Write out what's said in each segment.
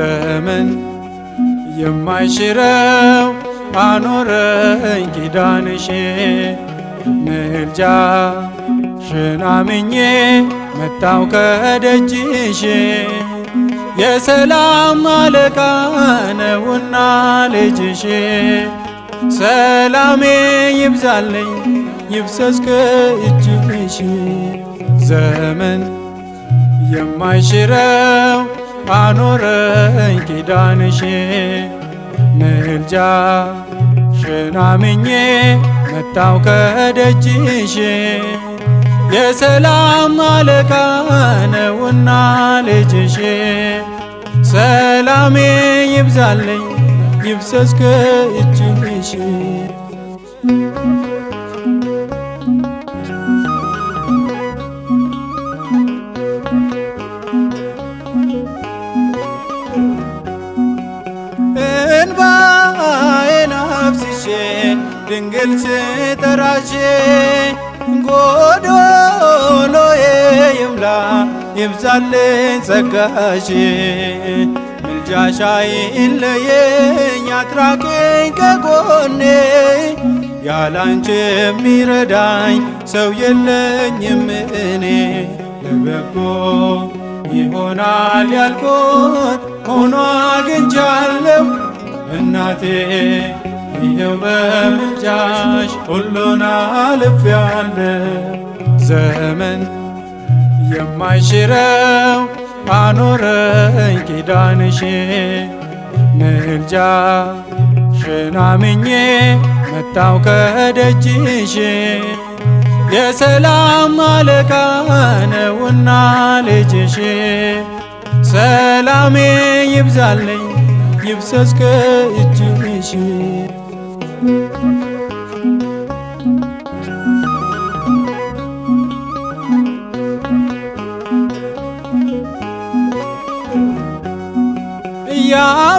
ዘመን የማይሽረው አኖረኝ ኪዳንሽ ምልጃሽን አምኜ መጣው ከደጅሽ የሰላም አለቃ ነውና ልጅሽ ሰላሜ ይብዛልኝ ይፍሰስ ከእጅሽ ዘመን የማይሽረው አኖረኝ ኪዳንሽ ምልጃሽን አምኜ መጣው ከደጅሽ የሰላም አለቃ ነውና ልጅሽ ሰላሜ ይብዛልኝ ይፍሰስ ከእጅሽ እንባዬን አፍስሼ ድንግል ስጠራሽ ጎዶሎዬ ይምላ ይብዛልኝ ጸጋሽ ምልጃሽ አይለየኝ አትራቀኝ ከጎኔ ያላንቺ የሚረዳኝ ሰው የለኝም እኔ ለበጎ ይሆናል ያልኩት ሆኖ አግኝቻለሁ እናቴ ይኸው በምልጃሽ ሁሉን አልፌአለሁ ዘመን የማይሽረው አኖረኝ ኪዳንሽ ምልጃሽን አምኜ መጣው ከደጅሽ የሰላም አለቃ ነውና ልጅሽ ሰላሜ ይብዛልኝ ይፍሰስ ከእጅሽ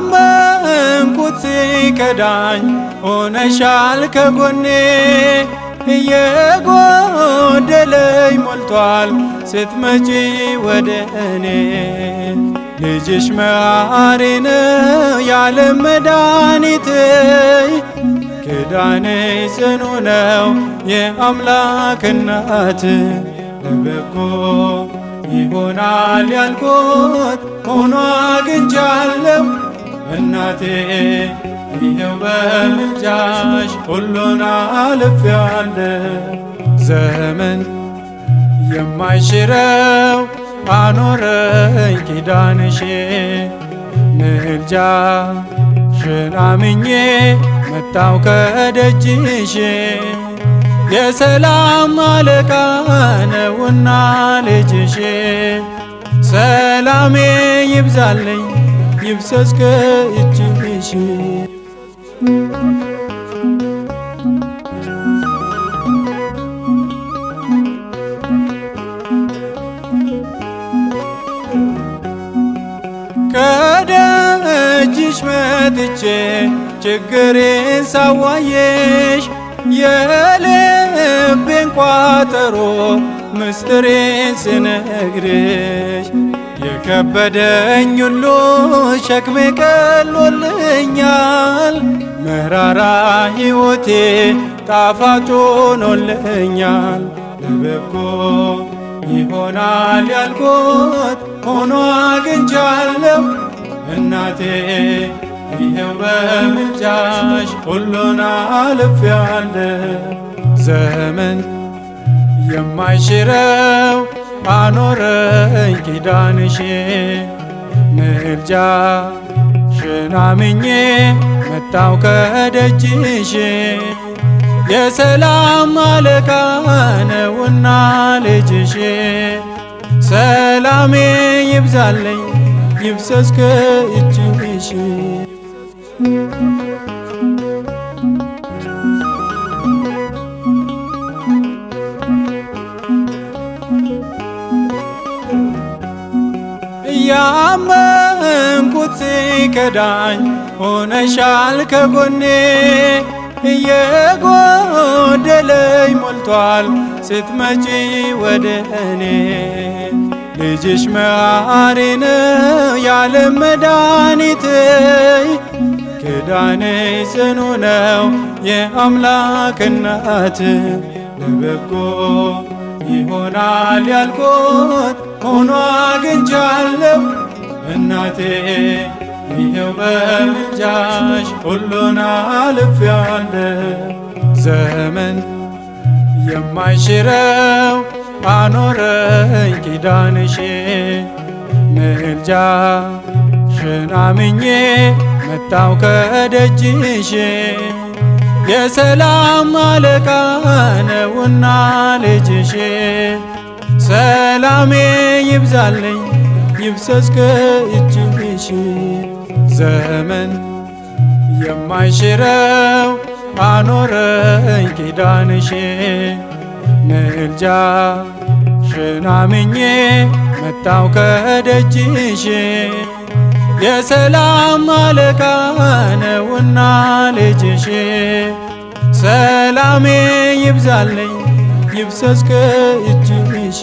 ያመንኩት ሲከዳኝ ሆነሻል ከጎኔ እየጎደለኝ ሞልቷል ስትመጪ ወደ እኔ ልጅሽ መሐሪ ነው የዓለም መድኃኒቴ ኪዳንሽ ጽኑ ነው የአምላክ እናት ለበጎ ይሆናል ያልኩት ሆኖ አግኝቻለሁ እናቴ ይኸው በምልጃሽ ሁሉን አልፌአለሁ ዘመን የማይሽረው አኖረኝ ኪዳንሽ ምልጃሽን አምኜ መጣው ከደጅሽ የሰላም አለቃ ነውና ልጅሽ ሰላሜ ይብዛልኝ ይፍሰስ ከእጅሽ ከደጅሽ መጥቼ ችግሬን ሳዋየሽ የልቤን ቋጠሮ ምስጢሬን ስነግርሽ የከበደኝ ሁሉ ሸክሜ ቀሎልኛል መራራ ሕይወቴ ጣፋጭ ሆኖልኛል ለበጎ ይሆናል ያልኩት ሆኖ አግኝቻለሁ እናቴ ይኸው በምልጃሽ ሁሉን አልፌአለሁ ዘመን የማይሽረው አኖረኝ ኪዳንሽ ምልጃሽን አምኜ መጣው ከደጅሽ የሰላም አለቃ ነውና ልጅሽ ሰላሜ ይብዛልኝ ይፍሰስ ከእጅሽ ያመንኩት ሲከዳኝ ሆነሻል ከጎኔ እየጎደለኝ ሞልቷል ስትመጪ ወደ እኔ ልጅሽ መሐሪ ነው የዓለም መድኃኒት ኪዳንሽ ጽኑ ነው የአምላክ እናት ለበጎ ይሆናል ያልኩት ሆኖ አግኝቻለሁ እናቴ ይኸው በምልጃሽ ሁሉን አልፌአለሁ። ዘመን የማይሽረው አኖረኝ ኪዳንሽ ምልጃሽን አምኜ መጣው ከደጅሽ የሰላም አለቃ ነውና ልጅሽ ሰላሜ ይብዛልኝ ይፍሰስ ከእጅሽ ዘመን የማይሽረው አኖረኝ ኪዳንሽ ምልጃሽን አምኜ መጣው ከደጅሽ የሰላም አለቃ ነውና ልጅሽ ሰላሜ ይብዛልኝ ይፍሰስ ከእጅሽ